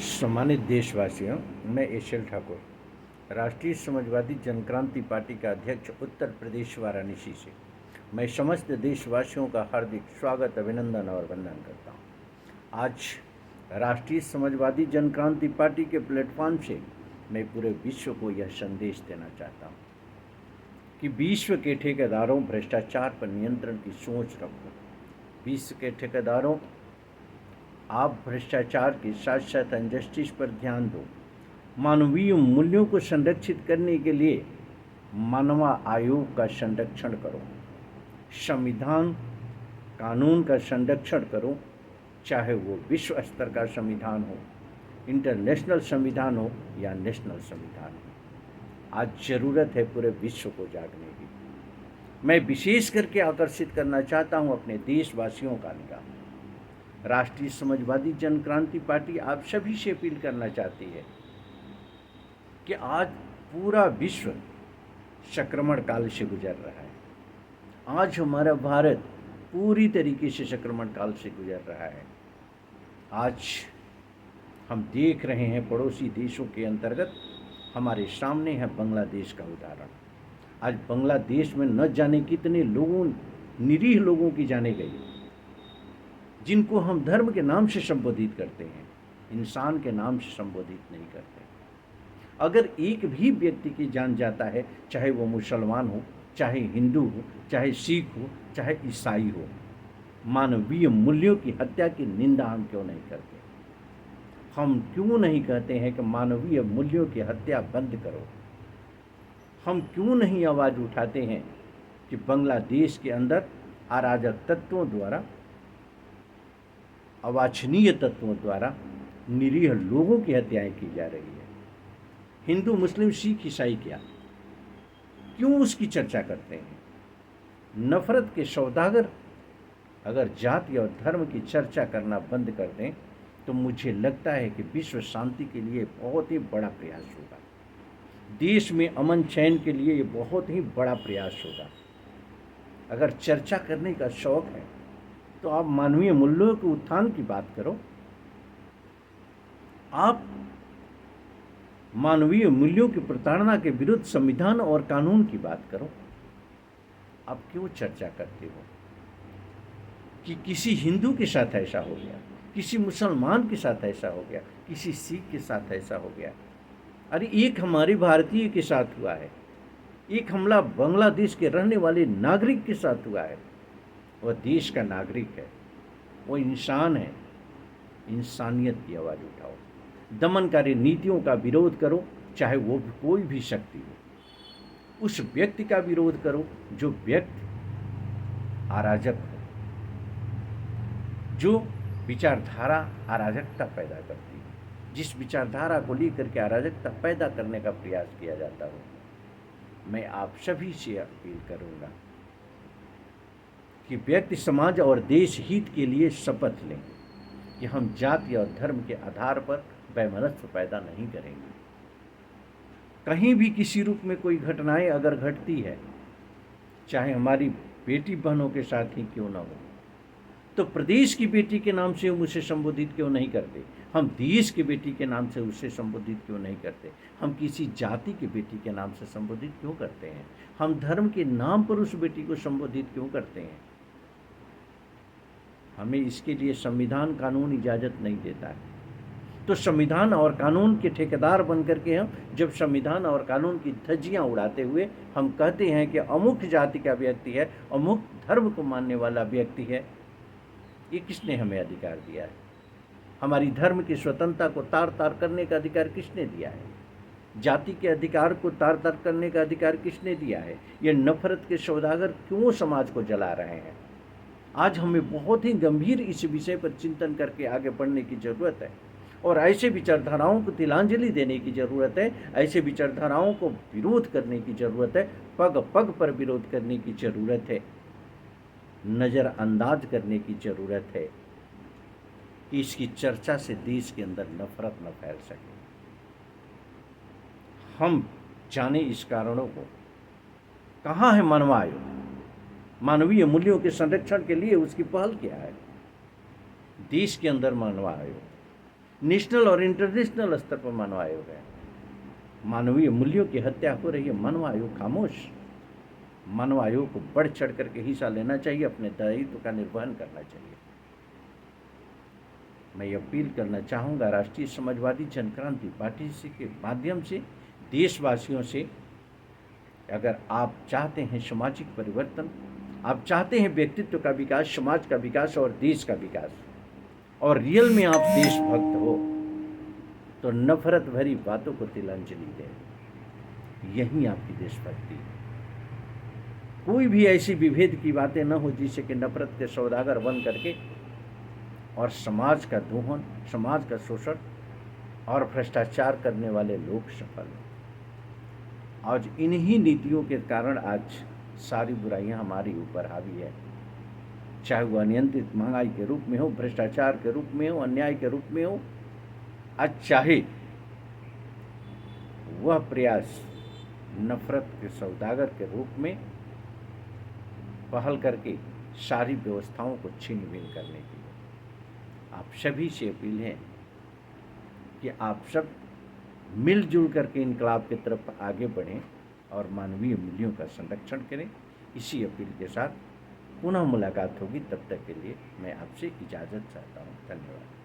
सम्मानित देशवासियों, मैं एशल ठाकुर, राष्ट्रीय समाजवादी जनक्रांति पार्टी का अध्यक्ष उत्तर प्रदेश वाराणसी से मैं समस्त देशवासियों का हार्दिक स्वागत, अभिनंदन और वंदन करता हूँ। आज राष्ट्रीय समाजवादी जनक्रांति पार्टी के प्लेटफॉर्म से मैं पूरे विश्व को यह संदेश देना चाहता हूँ कि विश्व के ठेकेदारों भ्रष्टाचार पर नियंत्रण की सोच रखो। विश्व के ठेकेदारों, आप भ्रष्टाचार के साथ साथ अनजस्टिस पर ध्यान दो। मानवीय मूल्यों को संरक्षित करने के लिए मानव आयोग का संरक्षण करो। संविधान कानून का संरक्षण करो, चाहे वो विश्व स्तर का संविधान हो, इंटरनेशनल संविधान हो या नेशनल संविधान हो। आज ज़रूरत है पूरे विश्व को जागने की। मैं विशेष करके आकर्षित करना चाहता हूँ अपने देशवासियों का निगाह। राष्ट्रीय समाजवादी जनक्रांति पार्टी आप सभी से अपील करना चाहती है कि आज पूरा विश्व संक्रमण काल से गुजर रहा है। आज हमारा भारत पूरी तरीके से संक्रमण काल से गुजर रहा है। आज हम देख रहे हैं पड़ोसी देशों के अंतर्गत हमारे सामने है बांग्लादेश का उदाहरण। आज बांग्लादेश में न जाने कितने लोगों, निरीह लोगों की जाने गई, जिनको हम धर्म के नाम से संबोधित करते हैं, इंसान के नाम से संबोधित नहीं करते। अगर एक भी व्यक्ति की जान जाता है, चाहे वो मुसलमान हो, चाहे हिंदू हो, चाहे सिख हो, चाहे ईसाई हो, मानवीय मूल्यों की हत्या की निंदा हम क्यों नहीं करते? हम क्यों नहीं कहते हैं कि मानवीय मूल्यों की हत्या बंद करो? हम क्यों नहीं आवाज़ उठाते हैं कि बांग्लादेश के अंदर अराजक तत्वों द्वारा, अवांछनीय तत्वों द्वारा निरीह लोगों की हत्याएं की जा रही है? हिंदू, मुस्लिम, सिख, ईसाई क्यों उसकी चर्चा करते हैं? नफरत के सौदागर अगर जाति और धर्म की चर्चा करना बंद कर दें तो मुझे लगता है कि विश्व शांति के लिए बहुत ही बड़ा प्रयास होगा। देश में अमन चैन के लिए ये बहुत ही बड़ा प्रयास होगा। अगर चर्चा करने का शौक है तो आप मानवीय मूल्यों के उत्थान की बात करो। आप मानवीय मूल्यों की प्रताड़ना के विरुद्ध संविधान और कानून की बात करो। आप क्यों चर्चा करते हो कि किसी हिंदू के साथ ऐसा हो गया, किसी मुसलमान के साथ ऐसा हो गया, किसी सिख के साथ ऐसा हो गया? अरे एक हमारे भारतीय के साथ हुआ है, एक हमला बांग्लादेश के रहने वाले नागरिक के साथ हुआ है। वह देश का नागरिक है, वो इंसान है। इंसानियत की आवाज़ उठाओ, दमनकारी नीतियों का विरोध करो, चाहे वो कोई भी शक्ति हो। उस व्यक्ति का विरोध करो जो व्यक्ति अराजक हो, जो विचारधारा अराजकता पैदा करती है, जिस विचारधारा को लेकर के अराजकता पैदा करने का प्रयास किया जाता हो। मैं आप सभी से अपील करूंगा कि व्यक्ति, समाज और देश हित के लिए शपथ लें कि हम जाति और धर्म के आधार पर वैमनस्य पैदा नहीं करेंगे। कहीं भी किसी रूप में कोई घटनाएं अगर घटती है, चाहे हमारी बेटी बहनों के साथ ही क्यों ना हो, तो प्रदेश की बेटी के नाम से हम उसे संबोधित क्यों नहीं करते? हम देश की बेटी के नाम से उसे संबोधित क्यों नहीं करते? हम किसी जाति की बेटी के नाम से संबोधित क्यों करते हैं? हम धर्म के नाम पर उस बेटी को संबोधित क्यों करते हैं? हमें इसके लिए संविधान कानून इजाज़त नहीं देता है। तो संविधान और कानून के ठेकेदार बन करके हम जब संविधान और कानून की धज्जियां उड़ाते हुए हम कहते हैं कि अमुक जाति का व्यक्ति है, अमुक धर्म को मानने वाला व्यक्ति है, ये किसने हमें अधिकार दिया है? हमारी धर्म की स्वतंत्रता को तार तार करने का अधिकार किसने दिया है? जाति के अधिकार को तार तार करने का अधिकार किसने दिया है? ये नफरत के सौदागर क्यों समाज को जला रहे हैं? आज हमें बहुत ही गंभीर इस विषय पर चिंतन करके आगे बढ़ने की ज़रूरत है और ऐसे विचारधाराओं को तिलांजलि देने की ज़रूरत है। ऐसे विचारधाराओं को विरोध करने की ज़रूरत है, पग पग पर विरोध करने की ज़रूरत है, नज़रअंदाज करने की ज़रूरत है कि इसकी चर्चा से देश के अंदर नफरत न फैल सके। हम जाने इस कारणों को। कहाँ है मानव आयोग? मानवीय मूल्यों के संरक्षण के लिए उसकी पहल क्या है? देश के अंदर मानव आयोग, नेशनल और इंटरनेशनल स्तर पर मानव आयोग है। मानवीय मूल्यों की हत्या हो रही है, मानव आयोग खामोश। मानव आयोग को बढ़ चढ़ करके हिस्सा लेना चाहिए, अपने दायित्व का निर्वहन करना चाहिए। मैं ये अपील करना चाहूँगा राष्ट्रीय समाजवादी जनक्रांति पार्टी से के माध्यम से देशवासियों से, अगर आप चाहते हैं सामाजिक परिवर्तन, आप चाहते हैं व्यक्तित्व का विकास, समाज का विकास और देश का विकास, और रियल में आप देशभक्त हो, तो नफरत भरी बातों को तिलांजलि दें। यही आपकी देशभक्ति है। कोई भी ऐसी विभेद की बातें न हो जिससे कि नफरत के सौदागर बन करके और समाज का दोहन, समाज का शोषण और भ्रष्टाचार करने वाले लोग सफल हों। आज इन्हीं नीतियों के कारण आज सारी बुराइयां हमारे ऊपर हावी है, चाहे वह अनियंत्रित महंगाई के रूप में हो, भ्रष्टाचार के रूप में हो, अन्याय के रूप में हो, आज चाहे वह प्रयास नफरत के सौदागर के रूप में पहल करके सारी व्यवस्थाओं को छीन बीन करने की। आप सभी से अपील है कि आप सब मिलजुल करके इनकलाब की तरफ आगे बढ़ें और मानवीय मूल्यों का संरक्षण करें। इसी अपील के साथ पुनः मुलाकात होगी, तब तक के लिए मैं आपसे इजाज़त चाहता हूँ। धन्यवाद।